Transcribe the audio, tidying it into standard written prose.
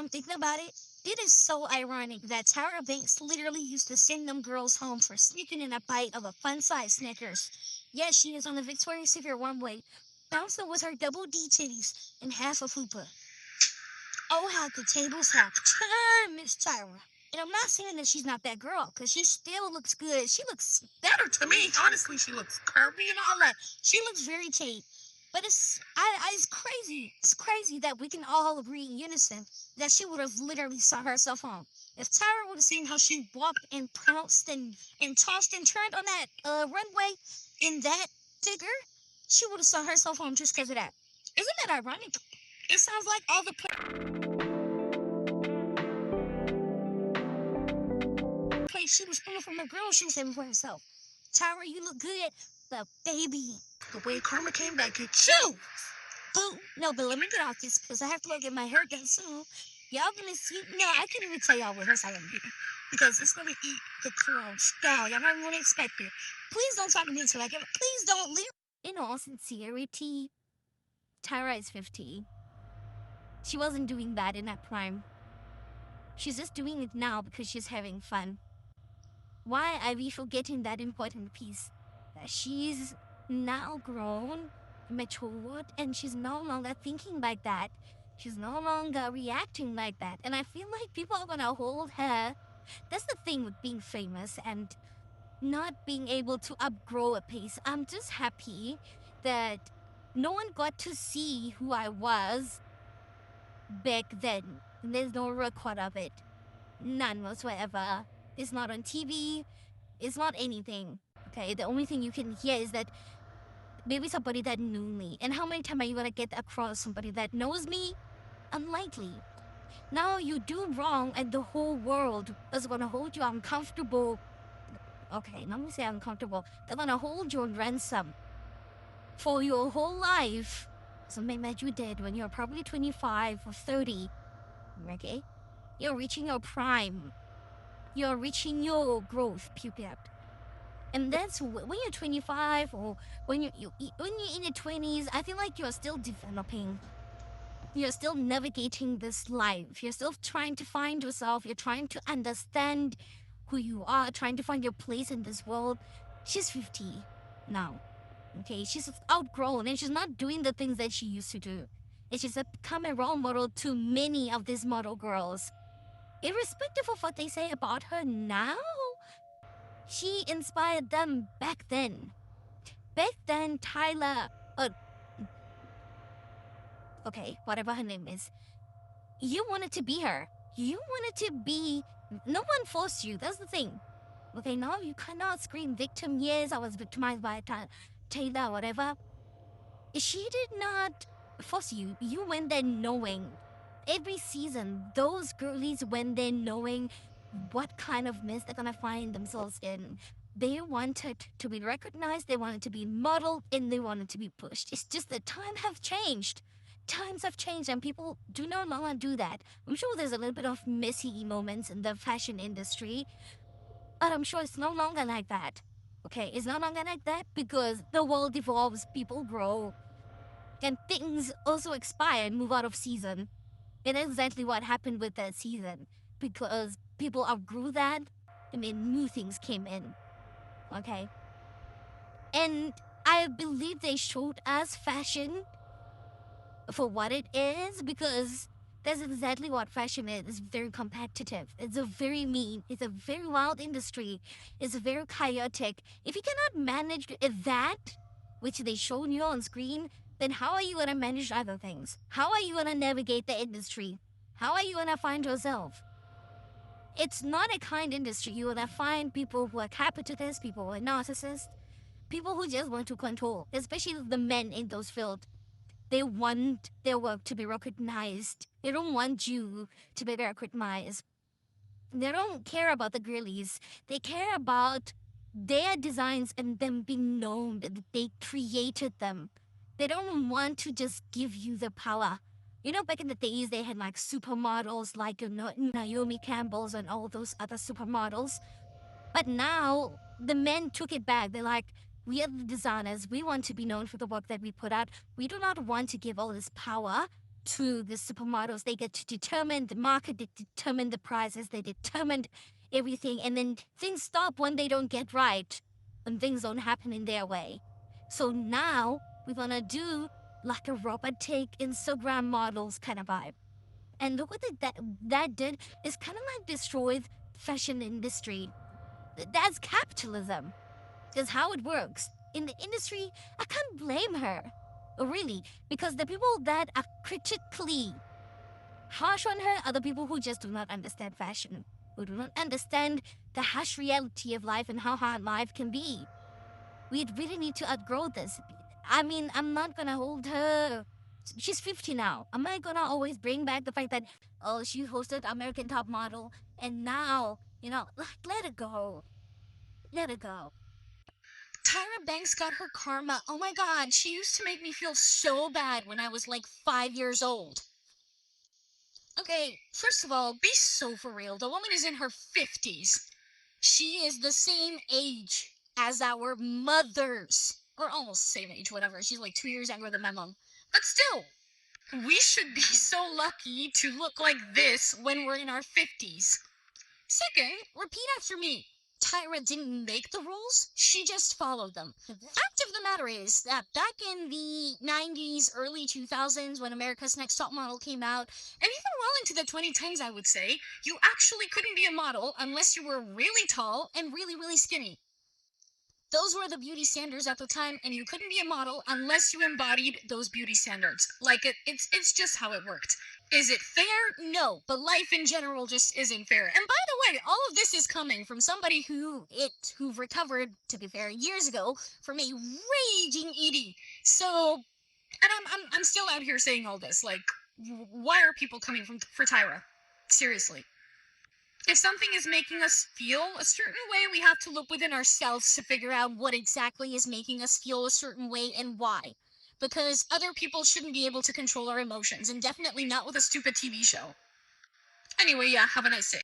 I'm thinking about it, it is so ironic that Tyra Banks literally used to send them girls home for sneaking in a bite of a fun-sized Snickers. Yes, she is on the Victoria's Secret runway, bouncing with her double D titties and half a fupa. Oh, how the tables have turned, Miss Tyra. And I'm not saying that she's not that girl, because she still looks good. She looks better to me. Honestly, she looks curvy and all that. She looks very Kate. But it's crazy. It's crazy that we can all agree in unison that she would have literally saw herself home. If Tyra would have seen how she walked and pounced and tossed and turned on that runway in that figure, she would have saw herself home just because of that. Isn't that ironic? It sounds like all the place she was pulling from the girl she was having for herself. Tyra, you look good, but baby, the way karma came back at you. Boo. No, but let me get off this because I have to go get my hair done soon. Y'all gonna see? No, I can't even tell y'all what hairstyle I'm getting because it's gonna eat the crowds down. Y'all don't want to expect it. Please don't talk to me until I get. Please don't leave. In all sincerity, Tyra is 50. She wasn't doing that in that prime. She's just doing it now because she's having fun. Why are we forgetting that important piece? That she's now grown, matured, and she's no longer thinking like that. She's no longer reacting like that. And I feel like people are gonna hold her. That's the thing with being famous and not being able to upgrow a pace. I'm just happy that no one got to see who I was back then. There's no record of it. None whatsoever. It's not on TV. It's not anything. Okay, the only thing you can hear is that maybe somebody that knew me. And how many times are you gonna get across somebody that knows me? Unlikely. Now you do wrong and the whole world is gonna hold you uncomfortable. Okay, let me say uncomfortable. They're gonna hold you on ransom for your whole life. Something that you did when you're probably 25 or 30. Okay? You're reaching your prime. You're reaching your growth period. And that's when you're 25 or when you're in your 20s, I feel like you're still developing. You're still navigating this life. You're still trying to find yourself. You're trying to understand who you are, trying to find your place in this world. She's 50 now. Okay, she's outgrown and she's not doing the things that she used to do. And she's become a role model to many of these model girls. Irrespective of what they say about her now, she inspired them back then. Back then, Tyler, okay, whatever her name is, you wanted to be her. You wanted to be, no one forced you, that's the thing. Okay, now you cannot scream victim, yes, I was victimized by Taylor, whatever. She did not force you. You went there knowing. Every season, those girlies went there knowing what kind of mess they're gonna find themselves in. They wanted to be recognized, they wanted to be modeled, and they wanted to be pushed. It's just that times have changed. Times have changed, and people do no longer do that. I'm sure there's a little bit of messy moments in the fashion industry, but I'm sure it's no longer like that. Okay, it's no longer like that because the world evolves, people grow, and things also expire and move out of season. And that's exactly what happened with that season because people outgrew that and then new things came in. Okay. And I believe they showed us fashion for what it is because that's exactly what fashion is. It's very competitive. It's a very mean. It's a very wild industry. It's very chaotic. If you cannot manage that, which they showed you on screen, then how are you going to manage other things? How are you going to navigate the industry? How are you going to find yourself? It's not a kind industry. You're going to find people who are capitalists, people who are narcissists, people who just want to control, especially the men in those fields. They want their work to be recognized. They don't want you to be recognized. They don't care about the girlies. They care about their designs and them being known that they created them. They don't want to just give you the power. You know, back in the days, they had like supermodels like Naomi Campbell's and all those other supermodels. But now the men took it back. They're like, we are the designers. We want to be known for the work that we put out. We do not want to give all this power to the supermodels. They get to determine the market, they determine the prices, they determine everything, and then things stop when they don't get right, and things don't happen in their way. So now we want to do like a robotic Instagram models kind of vibe. And look what that did is kind of like destroyed fashion industry. That's capitalism. That's how it works. In the industry, I can't blame her. Really, because the people that are critically harsh on her are the people who just do not understand fashion, who do not understand the harsh reality of life and how hard life can be. We really need to outgrow this. I mean, I'm not gonna hold her. She's 50 now. Am I gonna always bring back the fact that, oh, she hosted American Top Model and now, like, let it go. Let it go. Tyra Banks got her karma. Oh my god, she used to make me feel so bad when I was like 5 years old. Okay, first of all, be so for real. The woman is in her 50s. She is the same age as our mothers. Or almost same age, whatever. She's like 2 years younger than my mom. But still, we should be so lucky to look like this when we're in our 50s. Second, repeat after me. Tyra didn't make the rules, she just followed them. The fact of the matter is that back in the 90s, early 2000s, when America's Next Top Model came out, and even well into the 2010s, I would say, you actually couldn't be a model unless you were really tall and really, really skinny. Those were the beauty standards at the time, and you couldn't be a model unless you embodied those beauty standards. Like, it's just how it worked. Is it fair? No, but life in general just isn't fair. And by the way, all of this is coming from somebody who recovered, to be fair, years ago from a raging ED. So, and I'm still out here saying all this. Like, why are people coming for Tyra? Seriously. If something is making us feel a certain way, we have to look within ourselves to figure out what exactly is making us feel a certain way and why. Because other people shouldn't be able to control our emotions, and definitely not with a stupid TV show. Anyway, yeah, have a nice day.